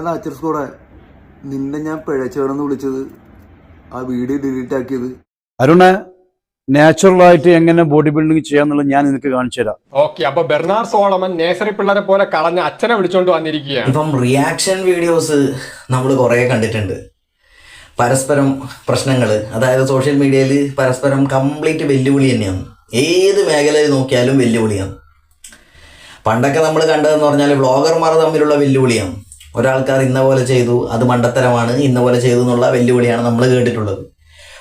Natural സ്കോഡെ നിന്നെ ഞാൻ പിഴച്ചവനെന്ന് വിളിച്ചത് ആ വീഡിയോ ഡിലീറ്റ് ആക്കിയത്. അരുണ നാച്ചുറലായിട്ട് എങ്ങനെ ബോഡി ബിൽഡിംഗ് ചെയ്യാന്നുള്ളത് ഞാൻ നിനക്ക് കാണിച്ചു തരാം. ഓക്കെ, അപ്പൊ ബെർണാഡ് സോളമൻ നേഴ്സറി പിള്ളേരെ പോലെ കളഞ്ഞ അച്ഛനെ വിളിച്ചോണ്ട് വന്നിരിക്കുകയാണ്. ഇപ്പം റിയാക്ഷൻ വീഡിയോസ് നമ്മൾ കുറേ കണ്ടിട്ടുണ്ട്. പരസ്പരം പ്രശ്നങ്ങൾ, അതായത് സോഷ്യൽ മീഡിയയിൽ പരസ്പരം കംപ്ലീറ്റ് വെല്ലുവിളി തന്നെയാണ്. ഏത് മേഖലയിൽ നോക്കിയാലും വെല്ലുവിളിയാണ്. പണ്ടൊക്കെ നമ്മൾ കണ്ടതെന്ന് പറഞ്ഞാൽ വ്ളോഗർമാർ തമ്മിലുള്ള വെല്ലുവിളിയാണ്. ഒരാൾക്കാർ ഇന്ന പോലെ ചെയ്തു, അത് മണ്ടത്തരമാണ്, ഇന്ന പോലെ ചെയ്തു എന്നുള്ള വെല്ലുവിളിയാണ് നമ്മൾ കേട്ടിട്ടുള്ളത്.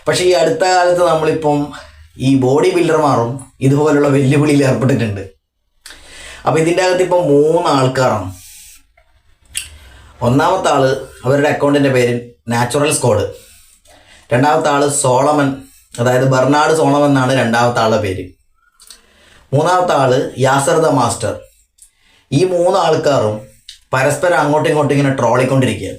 പക്ഷേ ഈ അടുത്ത കാലത്ത് നമ്മളിപ്പം ഈ ബോഡി ബിൽഡർമാരും ഇതുപോലുള്ള വെല്ലുവിളിയിൽ ഏർപ്പെട്ടിട്ടുണ്ട്. അപ്പോൾ ഇതിൻ്റെ അകത്ത് ഇപ്പം 3 ആൾക്കാരാണ്. ഒന്നാമത്തെ ആൾ, അവരുടെ അക്കൗണ്ടിൻ്റെ പേര് നാച്ചുറൽ സ്കോഡ്. രണ്ടാമത്തെ ആൾ സോളമൻ, അതായത് ബെർണാഡ് സോളമൻ എന്നാണ് രണ്ടാമത്തെ ആളുടെ പേര്. മൂന്നാമത്തെ ആൾ യാസർ ദ മാസ്റ്റർ. ഈ 3 ആൾക്കാരും പരസ്പരം അങ്ങോട്ടും ഇങ്ങോട്ടും ഇങ്ങനെ ട്രോളിക്കൊണ്ടിരിക്കുക.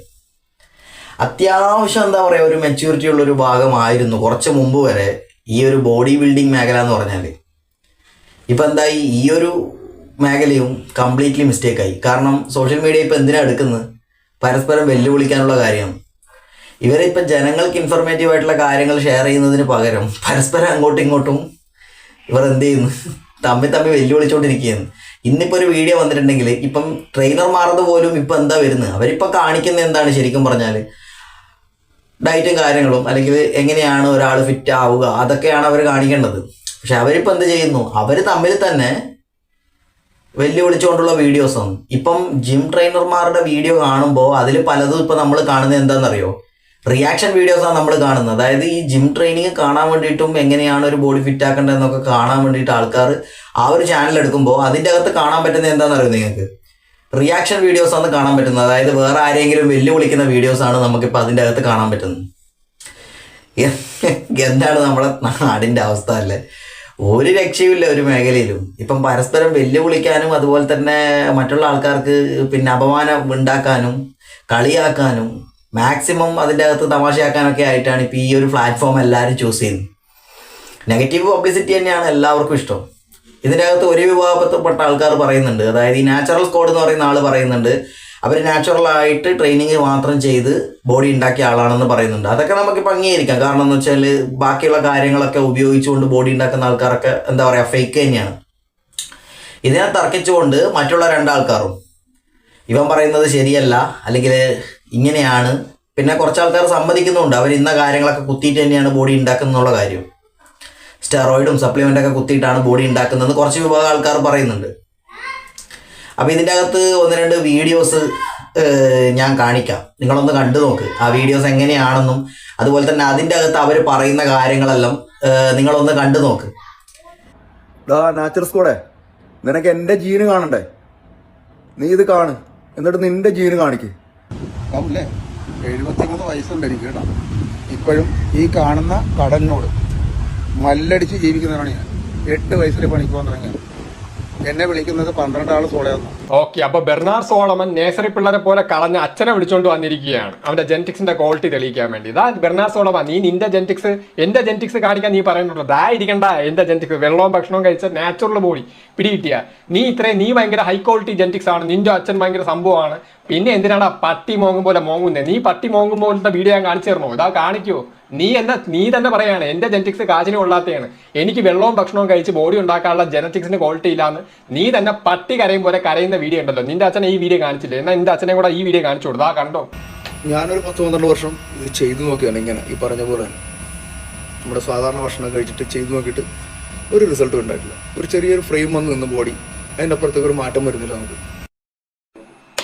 അത്യാവശ്യം എന്താ പറയുക, ഒരു മെച്യൂരിറ്റി ഉള്ളൊരു ഭാഗമായിരുന്നു കുറച്ച് മുമ്പ് വരെ ഈ ഒരു ബോഡി ബിൽഡിംഗ് മേഖല എന്ന് പറഞ്ഞാൽ. ഇപ്പം എന്തായി, ഈ ഒരു മേഖലയും കംപ്ലീറ്റ്ലി മിസ്റ്റേക്കായി. കാരണം സോഷ്യൽ മീഡിയ ഇപ്പം എന്തിനാണ് എടുക്കുന്നത്? പരസ്പരം വെല്ലുവിളിക്കാനുള്ള കാര്യമാണ്. ഇവരിപ്പം ജനങ്ങൾക്ക് ഇൻഫർമേറ്റീവ് ആയിട്ടുള്ള കാര്യങ്ങൾ ഷെയർ ചെയ്യുന്നതിന് പകരം പരസ്പരം അങ്ങോട്ടും ഇങ്ങോട്ടും ഇവർ എന്ത് ചെയ്യുന്നു, തമ്മിൽ വെല്ലുവിളിച്ചുകൊണ്ടിരിക്കുകയാണ്. ഇന്നിപ്പോൾ ഒരു വീഡിയോ വന്നിട്ടുണ്ടെങ്കിൽ ഇപ്പം ട്രെയിനർമാരത് പോലും ഇപ്പം എന്താ വരുന്നത്, അവരിപ്പോൾ കാണിക്കുന്നത് എന്താണ് ശരിക്കും പറഞ്ഞാൽ ഡയറ്റും കാര്യങ്ങളും, അല്ലെങ്കിൽ എങ്ങനെയാണ് ഒരാൾ ഫിറ്റ് ആവുക, അതൊക്കെയാണ് അവർ കാണിക്കേണ്ടത്. പക്ഷെ അവരിപ്പോൾ എന്ത് ചെയ്യുന്നു, അവർ തമ്മിൽ തന്നെ വെല്ലുവിളിച്ചുകൊണ്ടുള്ള വീഡിയോസാണ്. ഇപ്പം ജിം ട്രെയിനർമാരുടെ വീഡിയോ കാണുമ്പോൾ അതിൽ പലതും ഇപ്പം നമ്മൾ കാണുന്നത് എന്താണെന്നറിയോ, റിയാക്ഷൻ വീഡിയോസാണ് നമ്മൾ കാണുന്നത്. അതായത് ഈ ജിം ട്രെയിനിങ് കാണാൻ വേണ്ടിയിട്ടും എങ്ങനെയാണ് ഒരു ബോഡി ഫിറ്റ് ആക്കേണ്ടതെന്നൊക്കെ കാണാൻ വേണ്ടിയിട്ട് ആൾക്കാർ ആ ഒരു ചാനൽ എടുക്കുമ്പോൾ അതിൻ്റെ അകത്ത് കാണാൻ പറ്റുന്നത് എന്താണെന്നറിയോ നിങ്ങൾക്ക്, റിയാക്ഷൻ വീഡിയോസാണ് കാണാൻ പറ്റുന്നത്. അതായത് വേറെ ആരെങ്കിലും വെല്ലുവിളിക്കുന്ന വീഡിയോസാണ് നമുക്കിപ്പോൾ അതിൻ്റെ അകത്ത് കാണാൻ പറ്റുന്നത്. എന്താണ് നമ്മുടെ നാടിൻ്റെ അവസ്ഥ അല്ലേ? ഒരു രക്ഷയുമില്ല ഒരു മേഖലയിലും. ഇപ്പം പരസ്പരം വെല്ലുവിളിക്കാനും അതുപോലെ തന്നെ മറ്റുള്ള ആൾക്കാർക്ക് പിന്നെ അപമാനം ഉണ്ടാക്കാനും കളിയാക്കാനും മാക്സിമം അതിൻ്റെ അകത്ത് തമാശയാക്കാനൊക്കെ ആയിട്ടാണ് ഇപ്പോൾ ഈ ഒരു പ്ലാറ്റ്ഫോം എല്ലാവരും ചൂസ് ചെയ്യുന്നത്. നെഗറ്റീവ് പബ്ലിസിറ്റി തന്നെയാണ് എല്ലാവർക്കും ഇഷ്ടം. ഇതിൻ്റെ അകത്ത് ഒരു വിഭാഗപ്പെട്ട ആൾക്കാർ പറയുന്നുണ്ട്, അതായത് ഈ നാച്ചുറൽ സ്കോഡ് എന്ന് പറയുന്ന ആൾ പറയുന്നുണ്ട് അവർ നാച്ചുറലായിട്ട് ട്രെയിനിങ് മാത്രം ചെയ്ത് ബോഡി ഉണ്ടാക്കിയ ആളാണെന്ന് പറയുന്നുണ്ട്. അതൊക്കെ നമുക്കിപ്പോൾ അംഗീകരിക്കാം. കാരണം എന്ന് വെച്ചാൽ ബാക്കിയുള്ള കാര്യങ്ങളൊക്കെ ഉപയോഗിച്ചുകൊണ്ട് ബോഡി ഉണ്ടാക്കുന്ന ആൾക്കാരൊക്കെ എന്താ പറയുക, ഫേക്ക് തന്നെയാണ്. ഇതിനെ തർക്കിച്ചുകൊണ്ട് മറ്റുള്ള 2 ആൾക്കാരും ഇവൻ പറയുന്നത് ശരിയല്ല, അല്ലെങ്കിൽ ഇങ്ങനെയാണ്. പിന്നെ കുറച്ച് ആൾക്കാർ സമ്മതിക്കുന്നുണ്ട് അവർ ഇന്ന കാര്യങ്ങളൊക്കെ കുത്തിയിട്ട് തന്നെയാണ് ബോഡി ഉണ്ടാക്കുന്നുള്ള കാര്യം. സ്റ്റെറോയിഡും സപ്ലിമെൻ്റൊക്കെ കുത്തിയിട്ടാണ് ബോഡി ഉണ്ടാക്കുന്നതെന്ന് കുറച്ച് വിഭാഗം ആൾക്കാർ പറയുന്നുണ്ട്. അപ്പോൾ ഇതിൻ്റെ അകത്ത് 1-2 വീഡിയോസ് ഞാൻ കാണിക്കാം, നിങ്ങളൊന്ന് കണ്ടു നോക്ക്. ആ വീഡിയോസ് എങ്ങനെയാണെന്നും അതുപോലെ തന്നെ അതിൻ്റെ അകത്ത് അവർ പറയുന്ന കാര്യങ്ങളെല്ലാം നിങ്ങളൊന്ന് കണ്ടു നോക്ക്. നാച്ചുറൽ സ്കോഡെ, നിനക്ക് എൻ്റെ ജീന് കാണണ്ടേ? നീ ഇത് കാണ്, എന്നിട്ട് നിന്റെ ജീന് കാണിക്ക്. അല്ലേ 73 വയസ്സുണ്ട് എനിക്ക് കേട്ടോ. ഇപ്പോഴും ഈ കാണുന്ന കടലിനോട് മല്ലടിച്ച് ജീവിക്കുന്നവരാണ് ഞാൻ. 8 വയസ്സിൽ പണിക്ക് പോകാൻ തുടങ്ങിയത്. എന്നെ വിളിക്കുന്നത് 12 ആൾ സോളയാണ്. ഓക്കെ, അപ്പൊ ബെർണാഡ് സോളമൻ നേഴ്സറി പിള്ളേരെ പോലെ കളഞ്ഞ അച്ഛനെ വിളിച്ചോണ്ട് വന്നിരിക്കുകയാണ് അവന്റെ ജെനറ്റിക്സിന്റെ ക്വാളിറ്റി തെളിയിക്കാൻ വേണ്ടി. ഇതാ ബെർണാഡ് സോളമൻ, നീ നിന്റെ ജെനറ്റിക്സ് എന്റെ ജെനറ്റിക്സ് കാണിക്കാൻ നീ പറയുന്നുണ്ടോ? ദാ ഇരിക്കണ്ട എന്റെ ജെനറ്റിക്സ്, വെള്ളവും ഭക്ഷണവും കഴിച്ച നാച്ചുറൽ ബോഡി പിടികിട്ടിയ നീ ഭയങ്കര ഹൈ ക്വാളിറ്റി ജെനറ്റിക്സ് ആണ്, നിന്റെ അച്ഛൻ ഭയങ്കര സംഭവമാണ്. പിന്നെ എന്തിനാണ് പട്ടി മോങ്ങും പോലെ മോങ്ങുന്നത്? നീ പട്ടി മോങ്ങും പോലത്തെ വീഡിയോ ഞാൻ കാണിച്ചു തരണോ? ഇതാ കാണിക്കോ? നീ തന്നെ പറയാണ് എന്റെ ജെനറ്റിക്സ് കാച്ചിന് കൊള്ളാത്തതാണ്, എനിക്ക് വെള്ളവും ഭക്ഷണവും കഴിച്ച് ബോഡി ഉണ്ടാക്കാനുള്ള ജെനറ്റിക്സിന് ക്വാളിറ്റി ഇല്ലാന്ന് നീ തന്നെ പട്ടി കരയും പോലെ കരയുന്ന വീഡിയോ ഉണ്ടല്ലോ. നിന്റെ അച്ഛനെ ഈ വീഡിയോ കാണിച്ചില്ലേ? എന്നാൽ എന്റെ അച്ഛനെ കൂടെ ഈ വീഡിയോ കാണിച്ചു കൊടുത്താ കണ്ടോ? ഞാനൊരു 10-12 വർഷം ഇത് ചെയ്തു നോക്കിയാണ്. ഇങ്ങനെ ഈ പറഞ്ഞ പോലെ നമ്മുടെ സാധാരണ ഭക്ഷണം കഴിച്ചിട്ട് ചെയ്തു നോക്കിയിട്ട് ഒരു റിസൾട്ടും ഉണ്ടായിട്ടില്ല. ഒരു ചെറിയൊരു ഫ്രെയിം വന്ന് നിന്ന് ബോഡി, അതിൻ്റെ അപ്പുറത്തേക്ക് ഒരു മാറ്റം വരുന്നില്ല നമുക്ക്.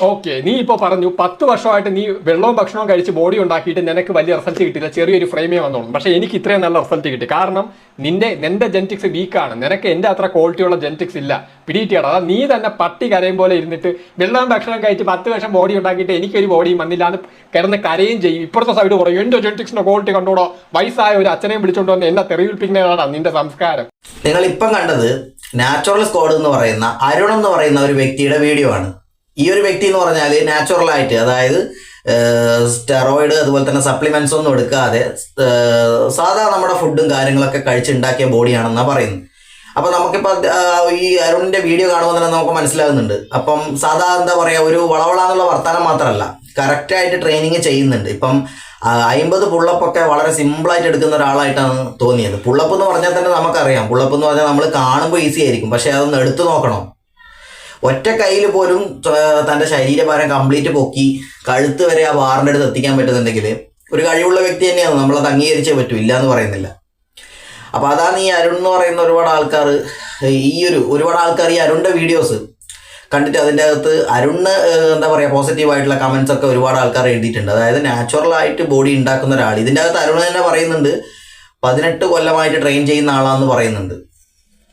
ഓക്കെ, നീ ഇപ്പോൾ പറഞ്ഞു 10 വർഷമായിട്ട് നീ വെള്ളവും ഭക്ഷണവും കഴിച്ച് ബോഡി ഉണ്ടാക്കിയിട്ട് നിനക്ക് വലിയ റിസൾട്ട് കിട്ടില്ല, ചെറിയൊരു ഫ്രെയിമേ വന്നോളൂ. പക്ഷേ എനിക്ക് ഇത്രയും നല്ല റിസൾട്ട് കിട്ടി. കാരണം നിന്റെ ജെനറ്റിക്സ് വീക്കാണ്, നിനക്ക് എൻ്റെ അത്ര ക്വാളിറ്റിയുള്ള ജെനറ്റിക്സ് ഇല്ല, പിടിയിട്ടാണ്. അതാ നീ തന്നെ പട്ടി കരയും പോലെ ഇരുന്നിട്ട് വെള്ളവും ഭക്ഷണം കഴിച്ച് 10 വർഷം ബോഡി ഉണ്ടാക്കിയിട്ട് എനിക്കൊരു ബോഡിയും വന്നില്ല എന്ന് കിടന്ന് കരയും ചെയ്യും. ഇപ്പുറത്തെ സൈഡ് പറയും എൻ്റെ ജെനറ്റിക്സിന്റെ ക്വാളിറ്റി കണ്ടോടോ, വയസ്സായ ഒരു അച്ഛനെയും വിളിച്ചോണ്ട് വന്ന് എന്നെ തെറിവിൽപ്പിക്കുന്നതാണ് നിന്റെ സംസ്കാരം. നിങ്ങൾ ഇപ്പം കണ്ടത് നാച്ചുറൽ സ്കോഡ് എന്ന് പറയുന്ന അരുൺ എന്ന് പറയുന്ന ഒരു വ്യക്തിയുടെ വീഡിയോ ആണ്. ഈ ഒരു വ്യക്തി എന്ന് പറഞ്ഞാൽ നാച്ചുറലായിട്ട്, അതായത് സ്റ്റെറോയിഡ് അതുപോലെ തന്നെ സപ്ലിമെന്റ്സ് ഒന്നും എടുക്കാതെ സാധാ നമ്മുടെ ഫുഡും കാര്യങ്ങളൊക്കെ കഴിച്ചുണ്ടാക്കിയ ബോഡിയാണെന്നാണ് പറയുന്നത്. അപ്പൊ നമുക്കിപ്പോ ഈ അരുണിന്റെ വീഡിയോ കാണുമ്പോൾ തന്നെ നമുക്ക് മനസ്സിലാകുന്നുണ്ട്. അപ്പം സാധാ എന്താ പറയാ, ഒരു വളവളാന്നുള്ള വർത്താനം മാത്രമല്ല, കറക്റ്റായിട്ട് ട്രെയിനിങ് ചെയ്യുന്നുണ്ട്. ഇപ്പം 50 പുള്ളപ്പൊക്കെ വളരെ സിമ്പിളായിട്ട് എടുക്കുന്ന ഒരാളായിട്ടാണ് തോന്നിയത്. പുള്ളപ്പ് എന്ന് പറഞ്ഞാൽ തന്നെ നമുക്കറിയാം, പുള്ളപ്പ് എന്ന് പറഞ്ഞാൽ നമ്മൾ കാണുമ്പോൾ ഈസി ആയിരിക്കും, പക്ഷെ അതൊന്ന് എടുത്തു നോക്കണം. ഒറ്റ കയ്യിൽ പോലും തൻ്റെ ശരീരഭാരം കംപ്ലീറ്റ് പൊക്കി കഴുത്ത് വരെ ആ ബാറിൻ്റെ അടുത്ത് എത്തിക്കാൻ പറ്റുന്നുണ്ടെങ്കിൽ ഒരു കഴിവുള്ള വ്യക്തി തന്നെയാണ്, നമ്മളത് അംഗീകരിച്ചേ പറ്റൂ, ഇല്ല എന്ന് പറയുന്നില്ല. അപ്പോൾ അതാണ് ഈ അരുൺ എന്ന് പറയുന്ന ഒരുപാട് ആൾക്കാർ ഈ അരുണിൻ്റെ വീഡിയോസ് കണ്ടിട്ട് അതിൻ്റെ അകത്ത് അരുണ് എന്താ പറയുക, പോസിറ്റീവായിട്ടുള്ള കമൻസ് ഒക്കെ ഒരുപാട് ആൾക്കാർ എഴുതിയിട്ടുണ്ട്. അതായത് നാച്ചുറലായിട്ട് ബോഡി ഉണ്ടാക്കുന്ന ഒരാൾ. ഇതിൻ്റെ അകത്ത് അരുണ് തന്നെ പറയുന്നുണ്ട് 18 കൊല്ലമായിട്ട് ട്രെയിൻ ചെയ്യുന്ന ആളാണെന്ന് പറയുന്നുണ്ട്.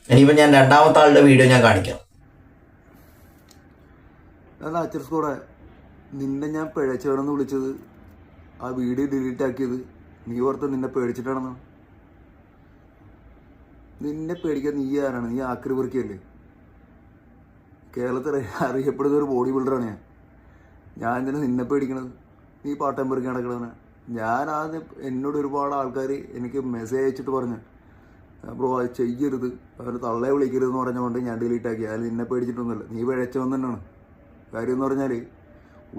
ഇനിയിപ്പോൾ ഞാൻ രണ്ടാമത്തെ ആളുടെ വീഡിയോ ഞാൻ കാണിക്കാം. നാച്ചർസ്കൂടെ നിന്നെ ഞാൻ പിഴച്ചവനെന്ന് വിളിച്ചത്, ആ വീഡിയോ ഡിലീറ്റ് ആക്കിയത് നീ ഓർത്ത് നിന്നെ പേടിച്ചിട്ടാണെന്ന്. നിന്നെ പേടിക്കാൻ നീ ആരാണ്? നീ ആക്രി പെറുക്കിയല്ലേ? കേരളത്തിൽ അറിയപ്പെടുന്ന ഒരു ബോഡി ബിൽഡറാണ് ഞാൻ എന്തിനാ നിന്നെ പേടിക്കണത്? നീ പാട്ടം പെറുക്കി നടക്കണവനെ. ഞാൻ ആദ്യം എന്നോട് ഒരുപാട് ആൾക്കാർ എനിക്ക് മെസ്സേജ് അയച്ചിട്ട് പറഞ്ഞു, ബ്രോ അത് ചെയ്യരുത്, അവന് തള്ളയെ വിളിക്കരുതെന്ന് പറഞ്ഞുകൊണ്ട് ഞാൻ ഡിലീറ്റ് ആക്കി. അതിൽ നിന്നെ പേടിച്ചിട്ടൊന്നുമില്ല, നീ പിഴച്ചവൻ തന്നെയാണ്. കാര്യം എന്ന് പറഞ്ഞാൽ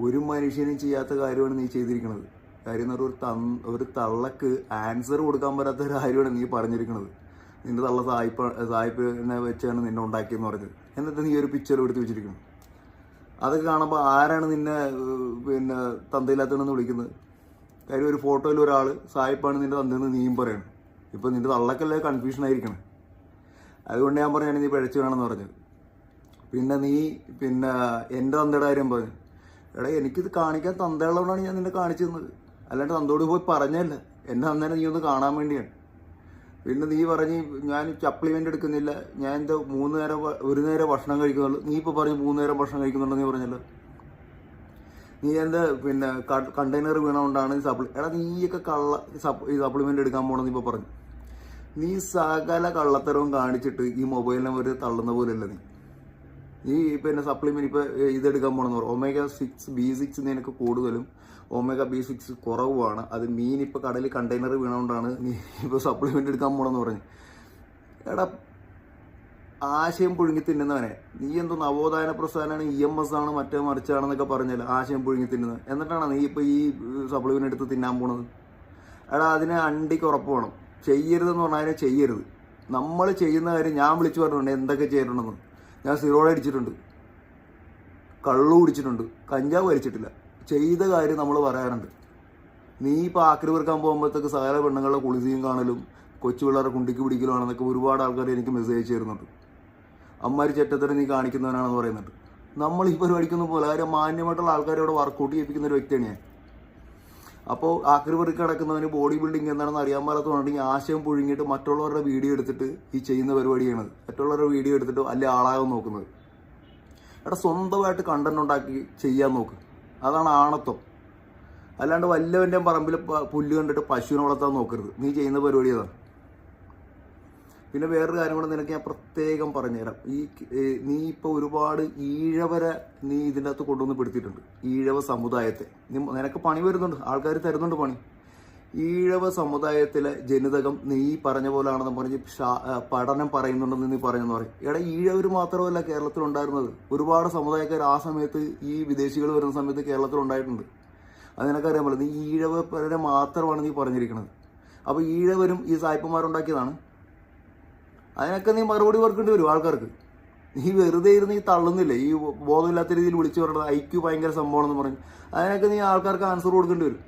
ഒരു മനുഷ്യനും ചെയ്യാത്ത കാര്യമാണ് നീ ചെയ്തിരിക്കുന്നത്. കാര്യം എന്ന് പറഞ്ഞാൽ ഒരു തള്ളക്ക് ആൻസർ കൊടുക്കാൻ പറ്റാത്ത ഒരു കാര്യമാണ് നീ പറഞ്ഞിരിക്കുന്നത്. നിന്റെ തള്ള സായിപ്പിനെ വെച്ചാണ് നിന്നെ ഉണ്ടാക്കിയെന്ന് പറഞ്ഞത്. എന്നിട്ട് നീ ഒരു പിക്ചർ എടുത്ത് വെച്ചിരിക്കണം. അതൊക്കെ കാണുമ്പോൾ ആരാണ് നിന്നെ പിന്നെ തന്തയില്ലാത്തതെന്ന് വിളിക്കുന്നത്? കാര്യം ഒരു ഫോട്ടോയിൽ ഒരാൾ സായിപ്പാണ് നിന്റെ തന്തയെന്ന് നീയും പറയണം. ഇപ്പം നിന്റെ തള്ളക്കല്ലേ കൺഫ്യൂഷൻ ആയിരിക്കണം. അതുകൊണ്ട് ഞാൻ പറഞ്ഞാണ് നീ പിഴച്ചു വേണമെന്ന് പറഞ്ഞത്. പിന്നെ നീ എൻ്റെ തന്തയുടെ കാര്യം പറഞ്ഞു. എടാ എനിക്കിത് കാണിക്കാൻ തന്തയുള്ളതുകൊണ്ടാണ് ഞാൻ നിന്നെ കാണിച്ചു തന്നത്, അല്ലാണ്ട് തന്തോട് പോയി പറഞ്ഞല്ല. എൻ്റെ തന്തേനെ നീ ഒന്ന് കാണാൻ വേണ്ടിയാണ്. പിന്നെ നീ പറഞ്ഞ് ഞാൻ സപ്ലിമെൻ്റ് എടുക്കുന്നില്ല, ഞാൻ എന്താ 3 നേരം 1 നേരം ഭക്ഷണം കഴിക്കുന്നുള്ളൂ. നീ ഇപ്പോൾ പറഞ്ഞ് 3 നേരം ഭക്ഷണം കഴിക്കുന്നുണ്ടെന്ന് നീ പറഞ്ഞല്ലോ. നീ എന്താ കണ്ടെയ്നർ വീണതുകൊണ്ടാണ് എടാ നീയൊക്കെ ഈ സപ്ലിമെൻ്റ് എടുക്കാൻ പോകണമെന്ന് ഇപ്പോൾ പറഞ്ഞു. നീ സകല കള്ളത്തരവും കാണിച്ചിട്ട് ഈ മൊബൈൽ നമ്പർ തള്ളുന്ന പോലെയല്ല നീ സപ്ലിമെൻ്റ് ഇപ്പോൾ ഇതെടുക്കാൻ പോകണമെന്ന് പറഞ്ഞു. omega-6 B6 നിനക്ക് കൂടുതലും omega-B6 കുറവുമാണ്. അത് മീൻ ഇപ്പോൾ കടലിൽ കണ്ടെയ്നർ വീണതുകൊണ്ടാണ് നീ ഇപ്പോൾ സപ്ലിമെൻ്റ് എടുക്കാൻ പോകണമെന്ന് പറഞ്ഞു. എടാ ആശയം പുഴുങ്ങി തിന്നുന്നവനെ, നീ എന്തോ നവോത്ഥാന പ്രസ്ഥാനമാണ്, EMS ആണ്, മറ്റേ മറിച്ചാണെന്നൊക്കെ പറഞ്ഞല്ലോ. ആശയം പുഴുങ്ങി തിന്നുന്നത് എന്നിട്ടാണ് നീ ഇപ്പോൾ ഈ സപ്ലിമെൻ്റ് എടുത്ത് തിന്നാൻ പോണത്. എടാ അതിനെ അണ്ടിക്ക് ഉറപ്പ് വേണം. ചെയ്യരുതെന്ന് പറഞ്ഞാൽ അതിനെ ചെയ്യരുത്. നമ്മൾ ചെയ്യുന്ന കാര്യം ഞാൻ വിളിച്ചു പറഞ്ഞിട്ടുണ്ട് എന്തൊക്കെ ചെയ്തിട്ടുണ്ടെന്ന്. ഞാൻ സിറോഡ് അടിച്ചിട്ടുണ്ട്, കള്ളു കുടിച്ചിട്ടുണ്ട്, കഞ്ചാവ് വലിച്ചിട്ടില്ല. ചെയ്ത കാര്യം നമ്മൾ പറയാറുണ്ട്. നീ ഇപ്പോൾ ആക്രി പെറുക്കാൻ പോകുമ്പോഴത്തേക്ക് സകല പെണ്ണുങ്ങളുടെ കുളിസിയും കാണലും കൊച്ചു പിള്ളേരെ കുണ്ടിക്ക് പിടിക്കലുമാണെന്നൊക്കെ ഒരുപാട് ആൾക്കാർ എനിക്ക് മെസ്സേജ് ചേരുന്നുണ്ട്. അമ്മാരി ചെറ്റത്തരം നീ കാണിക്കുന്നവനാണെന്ന് പറയുന്നുണ്ട്. നമ്മൾ ഈ പരിപാടിക്കൊന്നും പോലെ കാര്യം മാന്യമായിട്ടുള്ള ആൾക്കാരോട് വർക്കൗട്ട് ചെയ്യിപ്പിക്കുന്ന ഒരു വ്യക്തിയാണ് ഞാൻ. അപ്പോൾ ആക്രി പെറുക്കി നടക്കുന്നവന് ബോഡി ബിൽഡിങ് എന്താണെന്ന് അറിയാൻ പാടാത്തതുകൊണ്ടെങ്കിൽ ആശയം പുഴുങ്ങിയിട്ട് മറ്റുള്ളവരുടെ വീഡിയോ എടുത്തിട്ട് ഈ ചെയ്യുന്ന പരിപാടിയാണ്. മറ്റുള്ളവരുടെ വീഡിയോ എടുത്തിട്ട് വലിയ ആളാകാൻ നോക്കുന്നത്. എടാ സ്വന്തമായിട്ട് കണ്ടന്റ് ഉണ്ടാക്കി ചെയ്യാൻ നോക്ക്, അതാണ് ആണത്വം. അല്ലാണ്ട് വല്ലവൻ്റെ പറമ്പിൽ പുല്ല് കണ്ടിട്ട് പശുവിനെ വളർത്താൻ നോക്കരുത്. നീ ചെയ്യുന്ന പരിപാടി അതാണ്. പിന്നെ വേറൊരു കാര്യം കൂടെ നിനക്ക് ഞാൻ പ്രത്യേകം പറഞ്ഞുതരാം. നീ ഇപ്പോൾ ഒരുപാട് ഈഴവരെ നീ ഇതിൻ്റെ അകത്ത് കൊണ്ടുവന്ന് പെടുത്തിയിട്ടുണ്ട്. ഈഴവ സമുദായത്തെ നിനക്ക് പണി വരുന്നുണ്ട്, ആൾക്കാർ തരുന്നുണ്ട് പണി. ഈഴവ സമുദായത്തിലെ ജനിതകം നീ പറഞ്ഞ പോലാണെന്ന് പറഞ്ഞ് പഠനം പറയുന്നുണ്ടെന്ന് നീ പറഞ്ഞെന്ന് പറയും. എടാ ഈഴവർ മാത്രമല്ല കേരളത്തിലുണ്ടായിരുന്നത്, ഒരുപാട് സമുദായക്കാർ ആ സമയത്ത് ഈ വിദേശികൾ വരുന്ന സമയത്ത് കേരളത്തിലുണ്ടായിട്ടുണ്ട്. അത് നിനക്കറിയാൻ പറ്റില്ല. നീ ഈഴവരെ മാത്രമാണ് നീ പറഞ്ഞിരിക്കുന്നത്. അപ്പോൾ ഈഴവരും ഈ സായിപ്പന്മാരുണ്ടാക്കിയതാണ്. അതിനൊക്കെ നീ മറുപടി പറക്കേണ്ടി വരും ആൾക്കാർക്ക്. നീ വെറുതെ ഇരുന്ന് ഈ തള്ളുന്നില്ലേ, ഈ ബോധമില്ലാത്ത രീതിയിൽ വിളിച്ചു പറഞ്ഞത് IQ ഭയങ്കര സംഭവമാണെന്ന് പറഞ്ഞു. അതിനൊക്കെ നീ ആൾക്കാർക്ക് ആൻസർ കൊടുക്കേണ്ടി വരും.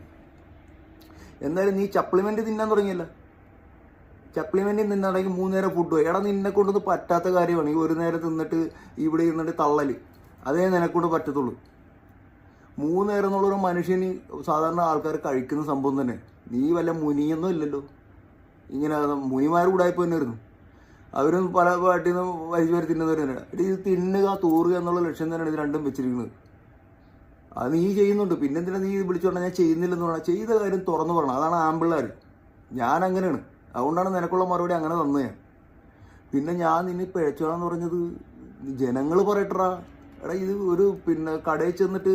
എന്തായാലും നീ സപ്ലിമെൻ്റ് തിന്നാൻ തുടങ്ങിയല്ല. സപ്ലിമെൻ്റ് തിന്നാണെങ്കിൽ 3 നേരം ഫുഡ് പോയി. എടാ നിന്നെ കൊണ്ടൊന്നും പറ്റാത്ത കാര്യമാണ് ഈ 1 നേരം തിന്നിട്ട് ഇവിടെ ഇരുന്നിട്ട് തള്ളൽ. അതേ നിനക്കൊണ്ട് പറ്റത്തുള്ളൂ. 3 നേരം എന്നുള്ളൊരു മനുഷ്യന് സാധാരണ ആൾക്കാർ കഴിക്കുന്ന സംഭവം തന്നെ. നീ വല്ല മുനിയൊന്നും ഇല്ലല്ലോ. ഇങ്ങനെ മുനിമാർ കൂടായ്പ തന്നെ വരുന്നു. അവരും പല പാട്ടിൽ നിന്ന് വലിച്ചു വരെ തിന്നുന്നവർ തന്നെയാണ്. ഇത് തിന്നുക തൂറുക എന്നുള്ള ലക്ഷ്യം തന്നെയാണ് ഇത് രണ്ടും വെച്ചിരിക്കുന്നത്. അത് നീ ചെയ്യുന്നുണ്ട്. പിന്നെന്തിനാ നീ വിളിച്ചോണ്ടാ ഞാൻ ചെയ്യുന്നില്ലെന്ന് പറഞ്ഞാൽ ചെയ്ത കാര്യം തുറന്നു പറയണം. അതാണ് ആമ്പിള്ളേർ. ഞാൻ അങ്ങനെയാണ്. അതുകൊണ്ടാണ് നിനക്കുള്ള മറുപടി അങ്ങനെ തന്നത് ഞാൻ. പിന്നെ ഞാൻ നിന്നെ പിഴച്ചോളാന്ന് പറഞ്ഞത് ജനങ്ങൾ പറയട്ടാ. എടാ ഇത് ഒരു കടയിൽ ചെന്നിട്ട്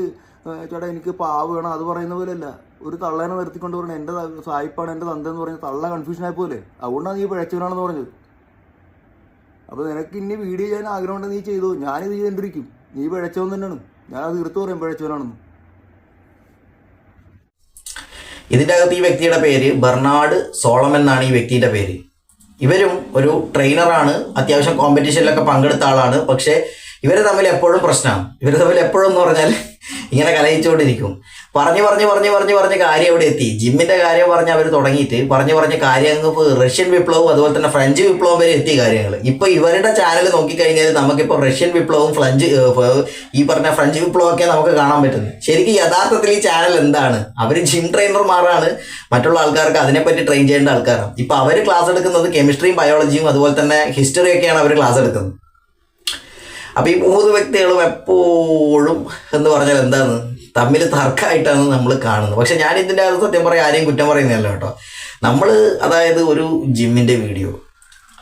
ചേട്ടാ എനിക്ക് പാവ് വേണം അത് പറയുന്ന പോലെയല്ല. ഒരു തള്ളേനെ നിർത്തിക്കൊണ്ട് പറഞ്ഞാൽ എൻ്റെ സായിപ്പാണ് എൻ്റെ തന്തെന്ന് പറഞ്ഞ് തള്ള കൺഫ്യൂഷൻ ആയിപ്പോലെ. അതുകൊണ്ടാണ് നീ പിഴച്ചവനാണെന്ന് പറഞ്ഞത്. അപ്പോൾ നിനക്ക് ഇനി വീഡിയോ ചെയ്യാൻ ആഗ്രഹമുണ്ടെങ്കിൽ നീ ചെയ്തോ, ഞാനിത് ചെയ്തുകൊണ്ടിരിക്കും. നീ പിഴച്ചവൻ തന്നെയാണ്, ഞാൻ അത് തീർത്ത് പറയും പിഴച്ചവനാണെന്ന്. ഇതിൻ്റെ അകത്ത് ഈ വ്യക്തിയുടെ പേര് ബെർണാഡ് സോളമൻ എന്നാണ് ഈ വ്യക്തിയുടെ പേര്. ഇവരും ഒരു ട്രെയിനറാണ്, അത്യാവശ്യം കോമ്പറ്റീഷനിലൊക്കെ പങ്കെടുത്ത ആളാണ്. പക്ഷേ ഇവർ തമ്മിൽ എപ്പോഴും പ്രശ്നമാണ്. ഇവർ തമ്മിൽ എപ്പോഴും എന്ന് പറഞ്ഞാൽ ഇങ്ങനെ കലഹിച്ചുകൊണ്ടിരിക്കും. പറഞ്ഞ് കാര്യം എവിടെ എത്തി, ജിമ്മിൻ്റെ കാര്യം പറഞ്ഞ് അവർ തുടങ്ങിയിട്ട് പറഞ്ഞ് കാര്യം അങ്ങ് റഷ്യൻ വിപ്ലവവും അതുപോലെ തന്നെ ഫ്രഞ്ച് വിപ്ലവം വരെ എത്തിയ കാര്യങ്ങൾ. ഇപ്പോൾ ഇവരുടെ ചാനൽ നോക്കിക്കഴിഞ്ഞാൽ നമുക്കിപ്പോൾ റഷ്യൻ വിപ്ലവവും ഈ പറഞ്ഞ ഫ്രഞ്ച് വിപ്ലവമൊക്കെ നമുക്ക് കാണാൻ പറ്റുന്നത്. ശരിക്കും യഥാർത്ഥത്തിൽ ഈ ചാനൽ എന്താണ്? അവർ ജിം ട്രെയിനർമാരാണ്, മറ്റുള്ള ആൾക്കാർക്ക് അതിനെപ്പറ്റി ട്രെയിൻ ചെയ്യേണ്ട ആൾക്കാരാണ്. ഇപ്പോൾ അവർ ക്ലാസ് എടുക്കുന്നത് കെമിസ്ട്രിയും ബയോളജിയും അതുപോലെ തന്നെ ഹിസ്റ്ററിയൊക്കെയാണ് അവർ ക്ലാസ് എടുക്കുന്നത്. അപ്പോൾ ഈ 3 വ്യക്തികളും എപ്പോഴും എന്ന് പറഞ്ഞാൽ എന്താണ്, തമ്മിൽ തർക്കമായിട്ടാണ് നമ്മൾ കാണുന്നത്. പക്ഷെ ഞാൻ ഇതിൻ്റെ അത് സത്യം പറയാൻ ആരെയും കുറ്റം പറയുന്നില്ല കേട്ടോ. നമ്മൾ അതായത് ഒരു ജിമ്മിൻ്റെ വീഡിയോ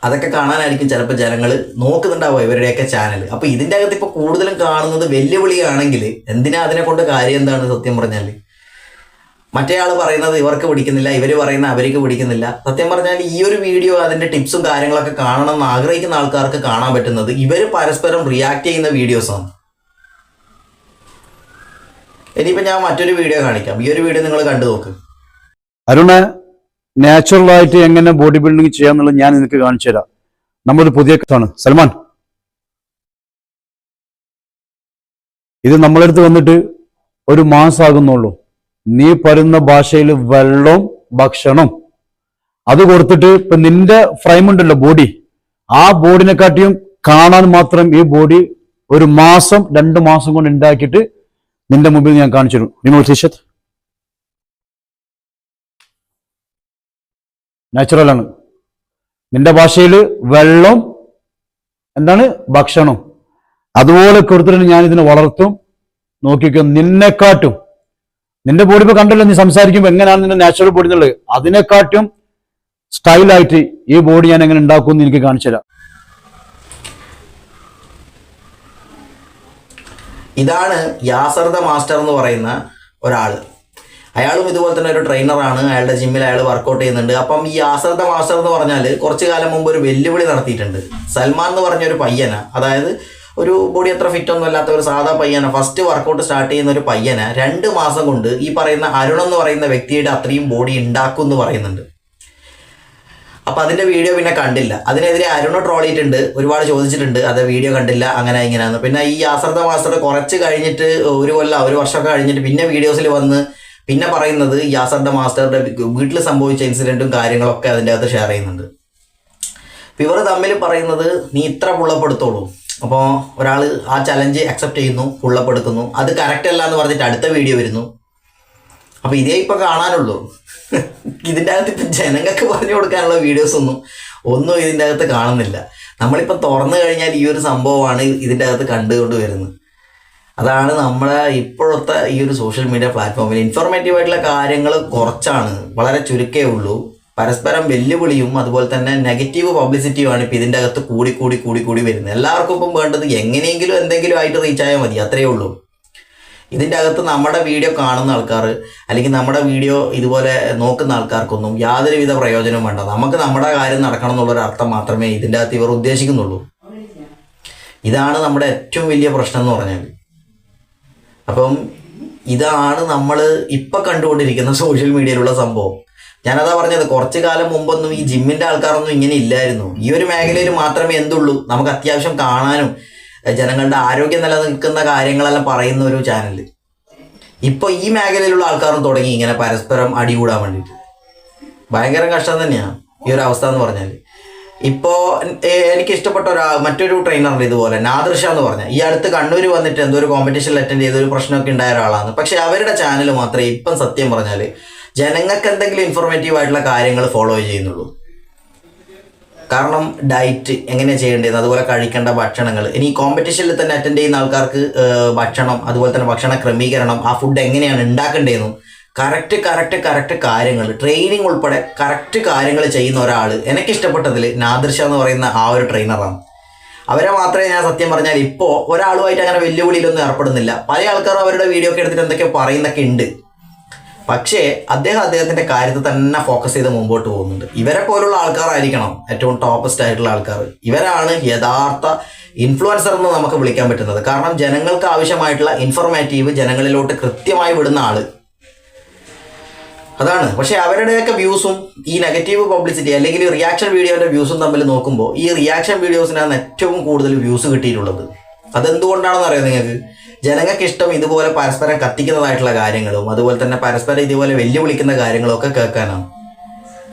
അതൊക്കെ കാണാനായിരിക്കും ചിലപ്പോൾ ജനങ്ങൾ നോക്കുന്നുണ്ടാവുക ഇവരുടെയൊക്കെ ചാനൽ. അപ്പോൾ ഇതിൻ്റെ അകത്ത് ഇപ്പോൾ കൂടുതലും കാണുന്നത് വെല്ലുവിളിയാണെങ്കിൽ എന്തിനാ അതിനെ കൊണ്ട് കാര്യം എന്താണ്? സത്യം പറഞ്ഞാൽ മറ്റേ ആൾ പറയുന്നത് ഇവർക്ക് പിടിക്കുന്നില്ല, ഇവർ പറയുന്ന അവർക്ക് പിടിക്കുന്നില്ല. സത്യം പറഞ്ഞാൽ ഈ ഒരു വീഡിയോ അതിൻ്റെ ടിപ്സും കാര്യങ്ങളൊക്കെ കാണണം എന്ന് ആഗ്രഹിക്കുന്ന ആൾക്കാർക്ക് കാണാൻ പറ്റുന്നത് ഇവർ പരസ്പരം റിയാക്ട് ചെയ്യുന്ന വീഡിയോസാണ്. ഇനിയിപ്പോൾ ഞാൻ മറ്റൊരു വീഡിയോ കാണിക്കാം. ഈ ഒരു വീഡിയോ നിങ്ങൾ കണ്ടു നോക്ക്. അരുണ്, നാച്ചുറലായിട്ട് എങ്ങനെ ബോഡി ബിൽഡിംഗ് ചെയ്യാന്നുള്ളത് ഞാൻ നിനക്ക് കാണിച്ചു തരാം. നമ്മളൊരു പുതിയ കഥയാണ്. സൽമാൻ, ഇത് നമ്മളടുത്ത് വന്നിട്ട് 1 മാസമാകുന്നുള്ളൂ. നീ പറയുന്ന ഭാഷയിൽ വെള്ളവും ഭക്ഷണം അത് കൊടുത്തിട്ട് ഇപ്പൊ നിന്റെ ഫ്രെയിം ഉണ്ടല്ലോ ബോഡി, ആ ബോഡിനെക്കാട്ടിയും കാണാൻ മാത്രം ഈ ബോഡി 1 മാസം 2 മാസം കൊണ്ട് ഉണ്ടാക്കിയിട്ട് നിന്റെ മുമ്പിൽ ഞാൻ കാണിച്ചു തരും. നിങ്ങൾ ടീഷർട്ട് നാച്ചുറൽ ആണ്. നിന്റെ ഭാഷയിൽ വെള്ളം എന്താണ് ഭക്ഷണം അതുപോലെ കൊടുത്തിട്ട് ഞാൻ ഇതിനെ വളർത്തും. നോക്കിക്കോ, നിന്നെക്കാട്ടും നിന്റെ ബോഡി ഇപ്പൊ കണ്ടല്ലോ, നീ സംസാരിക്കുമ്പോൾ എങ്ങനെയാണ് നിന്റെ നാച്ചുറൽ ബോഡി എന്നുള്ളത്, അതിനെക്കാട്ടും സ്റ്റൈലായിട്ട് ഈ ബോഡി ഞാൻ എങ്ങനെ ഉണ്ടാക്കുമെന്ന് എനിക്ക് കാണിച്ചു തരാം. ഇതാണ് യാസർ ദ മാസ്റ്റർ എന്ന് പറയുന്ന ഒരാൾ. അയാളും ഇതുപോലെ തന്നെ ഒരു ട്രെയിനറാണ്. അയാളുടെ ജിമ്മിൽ അയാൾ വർക്കൗട്ട് ചെയ്യുന്നുണ്ട്. അപ്പം ഈ യാസർ ദ മാസ്റ്റർ എന്ന് പറഞ്ഞാൽ കുറച്ച് കാലം മുമ്പ് ഒരു വെല്ലുവിളി നടത്തിയിട്ടുണ്ട്. സൽമാൻ എന്ന് പറഞ്ഞ ഒരു പയ്യന, അതായത് ഒരു ബോഡി അത്ര ഫിറ്റൊന്നും അല്ലാത്ത ഒരു സാധാ പയ്യന, ഫസ്റ്റ് വർക്കൗട്ട് സ്റ്റാർട്ട് ചെയ്യുന്ന ഒരു പയ്യന 2 മാസം കൊണ്ട് ഈ പറയുന്ന അരുൺ എന്ന് പറയുന്ന വ്യക്തിയുടെ അത്രയും ബോഡി ഉണ്ടാക്കും എന്ന് പറയുന്നുണ്ട്. അപ്പം അതിൻ്റെ വീഡിയോ പിന്നെ കണ്ടില്ല. അതിനെതിരെ അരുൺ ട്രോൾ ചെയ്തിട്ടുണ്ട്, ഒരുപാട് ചോദിച്ചിട്ടുണ്ട്, അത് വീഡിയോ കണ്ടില്ല അങ്ങനെ ഇങ്ങനെയാന്ന്. പിന്നെ ഈ യാസർ ദ മാസ്റ്റർ കുറച്ച് കഴിഞ്ഞിട്ട് 1 കൊല്ലം 1 വർഷമൊക്കെ കഴിഞ്ഞിട്ട് പിന്നെ വീഡിയോസിൽ വന്ന് പിന്നെ പറയുന്നത് യാസർ ദ മാസ്റ്ററുടെ വീട്ടിൽ സംഭവിച്ച ഇൻസിഡൻറ്റും കാര്യങ്ങളൊക്കെ അതിൻ്റെ അകത്ത് ഷെയർ ചെയ്യുന്നുണ്ട്. ഇവർ തമ്മിൽ പറയുന്നത് നീ ഇത്ര പുള്ളപ്പെടുത്തോളൂ. അപ്പോൾ ഒരാൾ ആ ചലഞ്ച് അക്സെപ്റ്റ് ചെയ്യുന്നു, പുള്ളപ്പെടുക്കുന്നു, അത് കറക്റ്റ് അല്ല എന്ന് പറഞ്ഞിട്ട് അടുത്ത വീഡിയോ വരുന്നു. അപ്പോൾ ഇതേ ഇപ്പോൾ കാണാനുള്ളൂ. ഇതിൻ്റെ അകത്ത് ഇപ്പം ജനങ്ങൾക്ക് പറഞ്ഞു കൊടുക്കാനുള്ള വീഡിയോസൊന്നും ഇതിൻ്റെ അകത്ത് കാണുന്നില്ല. നമ്മളിപ്പോൾ തുറന്നു കഴിഞ്ഞാൽ ഈ ഒരു സംഭവമാണ് ഇതിൻ്റെ അകത്ത് കണ്ടുകൊണ്ട് വരുന്നത്. അതാണ് നമ്മളെ ഇപ്പോഴത്തെ ഈ ഒരു സോഷ്യൽ മീഡിയ പ്ലാറ്റ്ഫോമിൽ ഇൻഫോർമേറ്റീവ് ആയിട്ടുള്ള കാര്യങ്ങൾ കുറച്ചാണ്, വളരെ ചുരുക്കേ ഉള്ളൂ. പരസ്പരം വെല്ലുവിളിയും അതുപോലെ തന്നെ നെഗറ്റീവ് പബ്ലിസിറ്റിയുമാണ് ഇപ്പോൾ ഇതിൻ്റെ അകത്ത് കൂടി വരുന്നത്. എല്ലാവർക്കും ഇപ്പം വേണ്ടത് എങ്ങനെയെങ്കിലും എന്തെങ്കിലും ആയിട്ട് റീച്ച് ആയാൽ മതി, അത്രയേ ഉള്ളൂ. ഇതിൻ്റെ അകത്ത് നമ്മുടെ വീഡിയോ കാണുന്ന ആൾക്കാർ അല്ലെങ്കിൽ നമ്മുടെ വീഡിയോ ഇതുപോലെ നോക്കുന്ന ആൾക്കാർക്കൊന്നും യാതൊരുവിധ പ്രയോജനവും വേണ്ട. നമുക്ക് നമ്മുടെ കാര്യം നടക്കണം എന്നുള്ളൊരു അർത്ഥം മാത്രമേ ഇതിൻ്റെ അകത്ത് ഇവർ ഉദ്ദേശിക്കുന്നുള്ളൂ. ഇതാണ് നമ്മുടെ ഏറ്റവും വലിയ പ്രശ്നം എന്ന് പറഞ്ഞാൽ. അപ്പം ഇതാണ് നമ്മൾ ഇപ്പം കണ്ടുകൊണ്ടിരിക്കുന്ന സോഷ്യൽ മീഡിയയിലുള്ള സംഭവം. ഞാനതാ പറഞ്ഞത്, കുറച്ച് കാലം മുമ്പൊന്നും ഈ ജിമ്മിൻ്റെ ആൾക്കാരൊന്നും ഇങ്ങനെ ഇല്ലായിരുന്നു. ഈ ഒരു മേഖലയിൽ മാത്രമേ എന്തുള്ളൂ, നമുക്ക് അത്യാവശ്യം കാണാനും ജനങ്ങളുടെ ആരോഗ്യം നിലനിൽക്കുന്ന കാര്യങ്ങളെല്ലാം പറയുന്ന ഒരു ചാനൽ. ഇപ്പോൾ ഈ മേഖലയിലുള്ള ആൾക്കാരും തുടങ്ങി ഇങ്ങനെ പരസ്പരം അടികൂടാൻ വേണ്ടിയിട്ട്. ഭയങ്കര കഷ്ടം തന്നെയാണ് ഈ ഒരു അവസ്ഥ എന്ന് പറഞ്ഞാൽ. ഇപ്പോൾ എനിക്ക് ഇഷ്ടപ്പെട്ട മറ്റൊരു ട്രെയിനറുണ്ട് ഇതുപോലെ, നാദിർഷ എന്ന് പറഞ്ഞാൽ. ഈ അടുത്ത് കണ്ണൂർ വന്നിട്ട് എന്തോ ഒരു കോമ്പറ്റീഷനിൽ അറ്റൻഡ് ചെയ്തൊരു പ്രശ്നമൊക്കെ ഉണ്ടായ ഒരാളാണ്. പക്ഷേ അവരുടെ ചാനൽ മാത്രമേ ഇപ്പം സത്യം പറഞ്ഞാൽ ജനങ്ങൾക്ക് എന്തെങ്കിലും ഇൻഫോർമേറ്റീവ് ആയിട്ടുള്ള കാര്യങ്ങൾ ഫോളോ ചെയ്യുന്നുള്ളൂ. കാരണം ഡയറ്റ് എങ്ങനെയാണ് ചെയ്യേണ്ടത്, അതുപോലെ കഴിക്കേണ്ട ഭക്ഷണങ്ങൾ, ഇനി കോമ്പറ്റീഷനിൽ തന്നെ അറ്റൻഡ് ചെയ്യുന്ന ആൾക്കാർക്ക് ഭക്ഷണം, അതുപോലെ തന്നെ ഭക്ഷണ ക്രമീകരണം, ആ ഫുഡ് എങ്ങനെയാണ് ഉണ്ടാക്കേണ്ടതെന്നും കറക്റ്റ് കാര്യങ്ങൾ, ട്രെയിനിങ് ഉൾപ്പെടെ കറക്റ്റ് കാര്യങ്ങൾ ചെയ്യുന്ന ഒരാൾ എനിക്കിഷ്ടപ്പെട്ടതിൽ നാദിർഷ എന്ന് പറയുന്ന ആ ഒരു ട്രെയിനറാണ്. അവരെ മാത്രമേ ഞാൻ സത്യം പറഞ്ഞാൽ ഇപ്പോൾ ഒരാളുമായിട്ട് അങ്ങനെ വെല്ലുവിളിയിലൊന്നും ഏർപ്പെടുന്നില്ല. പല ആൾക്കാരും അവരുടെ വീഡിയോ ഒക്കെ എടുത്തിട്ട് എന്തൊക്കെയോ പറയുന്നൊക്കെ ഉണ്ട്. പക്ഷേ അദ്ദേഹത്തിന്റെ കാര്യത്തിൽ തന്നെ ഫോക്കസ് ചെയ്ത് മുമ്പോട്ട് പോകുന്നുണ്ട്. ഇവരെ പോലുള്ള ആൾക്കാരായിരിക്കണം ഏറ്റവും ടോപ്പസ്റ്റ് ആയിട്ടുള്ള ആൾക്കാർ. ഇവരാണ് യഥാർത്ഥ ഇൻഫ്ലുവൻസർ എന്ന് നമുക്ക് വിളിക്കാൻ പറ്റുന്നത്. കാരണം ജനങ്ങൾക്ക് ആവശ്യമായിട്ടുള്ള ഇൻഫോർമേറ്റീവ് ജനങ്ങളിലോട്ട് കൃത്യമായി വിടുന്ന ആള് അതാണ്. പക്ഷെ അവരുടെയൊക്കെ വ്യൂസും ഈ നെഗറ്റീവ് പബ്ലിസിറ്റി അല്ലെങ്കിൽ റിയാക്ഷൻ വീഡിയോന്റെ വ്യൂസും തമ്മിൽ നോക്കുമ്പോൾ ഈ റിയാക്ഷൻ വീഡിയോസിനാണ് ഏറ്റവും കൂടുതൽ വ്യൂസ് കിട്ടിയിട്ടുള്ളത്. അതെന്തുകൊണ്ടാണെന്ന് അറിയാം നിങ്ങൾക്ക്? ജനങ്ങൾക്ക് ഇഷ്ടം ഇതുപോലെ പരസ്പരം കത്തിക്കുന്നതായിട്ടുള്ള കാര്യങ്ങളും അതുപോലെ തന്നെ പരസ്പരം ഇതുപോലെ വെല്ലുവിളിക്കുന്ന കാര്യങ്ങളും ഒക്കെ കേൾക്കാനാണ്.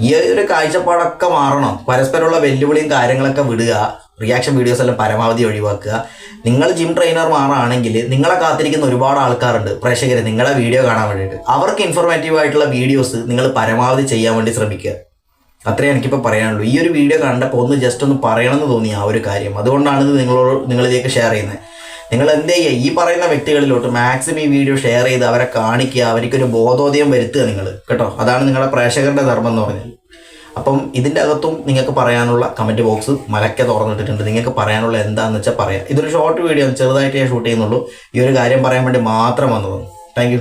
ഈ ഒരു കാഴ്ചപ്പാടൊക്കെ മാറണം. പരസ്പരമുള്ള വെല്ലുവിളിയും കാര്യങ്ങളൊക്കെ വിടുക, റിയാക്ഷൻ വീഡിയോസ് എല്ലാം പരമാവധി ഒഴിവാക്കുക. നിങ്ങൾ ജിം ട്രെയിനർമാരാണെങ്കിൽ നിങ്ങളെ കാത്തിരിക്കുന്ന ഒരുപാട് ആൾക്കാരുണ്ട്, പ്രേക്ഷകർ, നിങ്ങളെ വീഡിയോ കാണാൻ വേണ്ടിയിട്ട്. അവർക്ക് ഇൻഫോർമേറ്റീവ് ആയിട്ടുള്ള വീഡിയോസ് നിങ്ങൾ പരമാവധി ചെയ്യാൻ വേണ്ടി ശ്രമിക്കുക. അത്രേ എനിക്കിപ്പോൾ പറയാനുള്ളൂ. ഈ ഒരു വീഡിയോ കണ്ടപ്പോൾ ഒന്ന് ജസ്റ്റ് ഒന്ന് പറയണമെന്ന് തോന്നി ആ ഒരു കാര്യം. അതുകൊണ്ടാണ് ഇത് നിങ്ങളിലേക്ക് ഷെയർ ചെയ്യുന്നത്. നിങ്ങൾ എന്ത് ചെയ്യുക, ഈ പറയുന്ന വ്യക്തികളിലോട്ട് മാക്സിമം ഈ വീഡിയോ ഷെയർ ചെയ്ത് അവരെ കാണിക്കുക, അവർക്കൊരു ബോധോദയം വരുത്തുക നിങ്ങൾ, കേട്ടോ. അതാണ് നിങ്ങളുടെ പ്രേക്ഷകരുടെ ധർമ്മം എന്ന് പറഞ്ഞത്. അപ്പം ഇതിൻ്റെ അകത്തും നിങ്ങൾക്ക് പറയാനുള്ള കമൻറ്റ് ബോക്സ് മലക്കെ തുറന്നിട്ടിട്ടുണ്ട്. നിങ്ങൾക്ക് പറയാനുള്ള എന്താണെന്ന് വെച്ചാൽ പറയാം. ഇതൊരു ഷോർട്ട് വീഡിയോ ചെറുതായിട്ട് ഞാൻ ഷൂട്ട് ചെയ്യുന്നുള്ളൂ. ഈ ഒരു കാര്യം പറയാൻ വേണ്ടി മാത്രം വന്നതാണ്. Thank you.